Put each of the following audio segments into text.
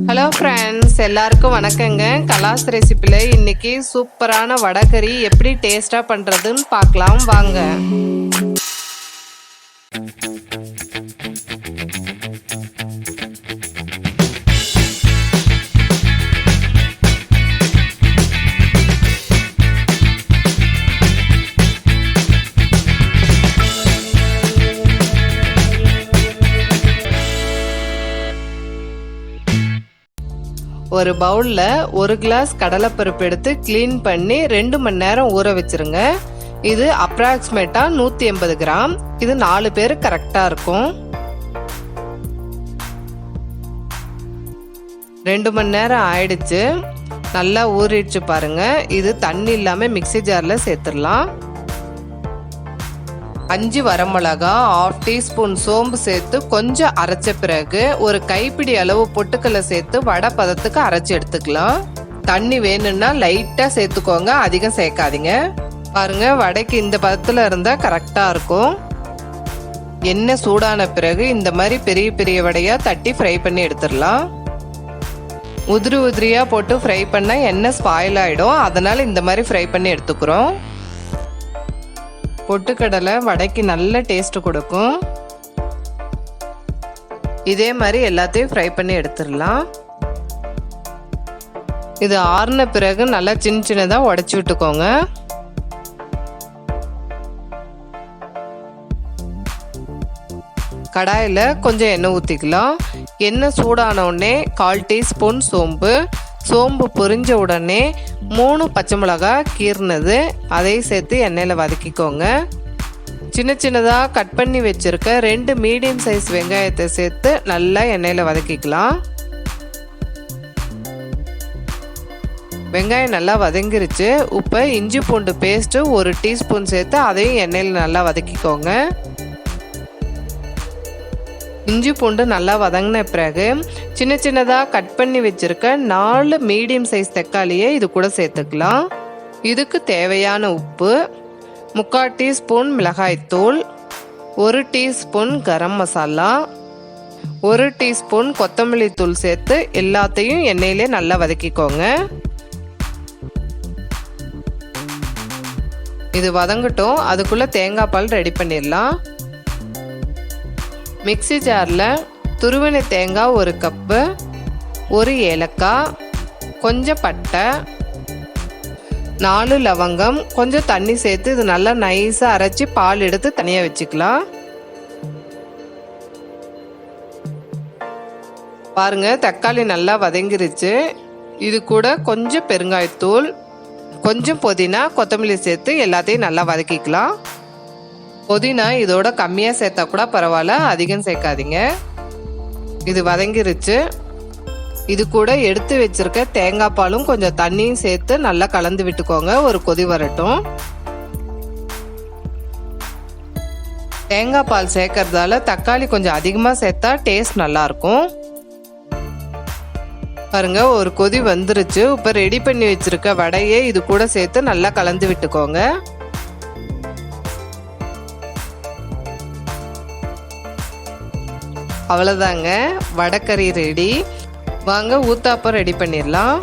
Hello friends, எல்லாருக்கும் வணக்கங்க. கலாஸ் ரெசிபியில் இன்னைக்கு சூப்பரான வடைகறி எப்படி டேஸ்ட்டாக பண்ணுறதுன்னு பார்க்கலாம் வாங்க. ஒரு பவுலில் 1 கிளாஸ் கடலைப்பருப்பு எடுத்து க்ளீன் பண்ணி 2 மணி நேரம் ஊற வச்சிருங்க. இது அப்ராக்சிமேட்டாக 180 கிராம். இது 4 பேர் கரெக்டாக இருக்கும். 2 மணி நேரம் ஆயிடுச்சு, நல்லா ஊறிடுச்சு பாருங்க. இது தண்ணி இல்லாமல் மிக்சி ஜாரில் சேர்த்துடலாம். 5 வரமிளகா, 1/2 டீஸ்பூன் சோம்பு சேர்த்து கொஞ்சம் அரைச்ச பிறகு ஒரு கைப்பிடி அளவு பொட்டுக்கல்லை சேர்த்து வடை பதத்துக்கு அரைச்சி எடுத்துக்கலாம். தண்ணி வேணும்னா லைட்டாக சேர்த்துக்கோங்க, அதிகம் சேர்க்காதீங்க. பாருங்க, வடைக்கு இந்த பதத்தில் இருந்தால் கரெக்டாக இருக்கும். எண்ணெய் சூடான பிறகு இந்த மாதிரி பெரிய பெரிய வடையாக தட்டி ஃப்ரை பண்ணி எடுத்துடலாம். உதிரி உதிரியாக போட்டு ஃப்ரை பண்ணால் எண்ணெய் ஸ்பாயில் ஆகிடும், அதனால் இந்த மாதிரி ஃப்ரை பண்ணி எடுத்துக்கிறோம். பொட்டுக்கடலை வடைக்கு நல்ல டேஸ்ட் கொடுக்கும். இதே மாதிரி எல்லாத்தையும் ஃப்ரை பண்ணி எடுத்துடலாம். இது ஆறின பிறகு நல்லா சின்ன சின்னதாக உடைச்சி விட்டுக்கோங்க. கடாயில் கொஞ்சம் எண்ணெய் ஊற்றிக்கலாம். எண்ணெய் சூடான உடனே 1/4 டீஸ்பூன் சோம்பு பொரிஞ்ச உடனே 3 பச்சை மிளகாய் கீர்னது அதையும் சேர்த்து எண்ணெயில் வதக்கிக்கோங்க. சின்ன சின்னதாக கட் பண்ணி வச்சுருக்க 2 மீடியம் சைஸ் வெங்காயத்தை சேர்த்து நல்லா எண்ணெயில் வதக்கிக்கலாம். வெங்காயம் நல்லா வதங்கிருச்சு. இப்போ இஞ்சி பூண்டு பேஸ்ட்டு 1 டீஸ்பூன் சேர்த்து அதையும் எண்ணெயில் நல்லா வதக்கிக்கோங்க. இஞ்சி பூண்டு நல்லா வதங்கின பிறகு சின்ன சின்னதாக கட் பண்ணி வச்சுருக்க 4 மீடியம் சைஸ் தக்காளியை இது கூட சேர்த்துக்கலாம். இதுக்கு தேவையான உப்பு, 3/4 டீஸ்பூன் மிளகாய்த்தூள், 1 டீஸ்பூன் கரம் மசாலா, 1 டீஸ்பூன் கொத்தமல்லி தூள் சேர்த்து எல்லாத்தையும் எண்ணெயிலே நல்லா வதக்கிக்கோங்க. இது வதங்கட்டும், அதுக்குள்ளே தேங்காய் பால் ரெடி பண்ணிடலாம். மிக்சி ஜாரில் துருவன தேங்காய் 1 கப்பு, 1 ஏலக்காய், கொஞ்சம் பட்டை, 4 லவங்கம், கொஞ்சம் தண்ணி சேர்த்து இது நல்லா நைஸாக அரைச்சி பால் எடுத்து தனியாக வச்சுக்கலாம். பாருங்க, தக்காளி நல்லா வதங்கிருச்சு. இது கூட கொஞ்சம் பெருங்காயத்தூள், கொஞ்சம் புதினா, கொத்தமல்லி சேர்த்து எல்லாத்தையும் நல்லா வதக்கிக்கலாம். புதினா இதோட கம்மியாக சேர்த்தா கூட பரவாயில்ல, அதிகம் சேர்க்காதீங்க. இது வதங்கிருச்சு. இது கூட எடுத்து வச்சிருக்க தேங்காய் பாலும் கொஞ்சம் தண்ணியும் சேர்த்து நல்லா கலந்து விட்டுக்கோங்க. ஒரு கொதி வரட்டும். தேங்காய் பால் சேர்க்கறதால தக்காளி கொஞ்சம் அதிகமாக சேர்த்தா டேஸ்ட் நல்லா இருக்கும். பாருங்க, ஒரு கொதி வந்துருச்சு. இப்போ ரெடி பண்ணி வச்சிருக்க வடையை இது கூட சேர்த்து நல்லா கலந்து விட்டுக்கோங்க. அவ்வளோதாங்க, வடைக்கறி ரெடி. வாங்க ஊத்தாப்பம் ரெடி பண்ணிடலாம்.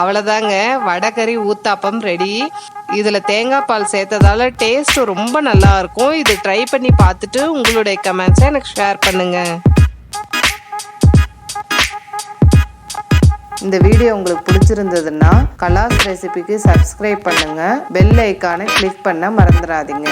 அவ்வளோதாங்க, வடைக்கறி ஊத்தாப்பம் ரெடி. இதில் தேங்காய் பால் சேர்த்ததால டேஸ்ட் ரொம்ப நல்லா இருக்கும். இது ட்ரை பண்ணி பார்த்துட்டு உங்களுடைய கமெண்ட்ஸை எனக்கு ஷேர் பண்ணுங்கள். இந்த வீடியோ உங்களுக்கு பிடிச்சிருந்ததுன்னா கலாஸ் ரெசிபிக்கு சப்ஸ்கிரைப் பண்ணுங்கள். பெல் ஐக்கானை கிளிக் பண்ண மறந்துடாதீங்க.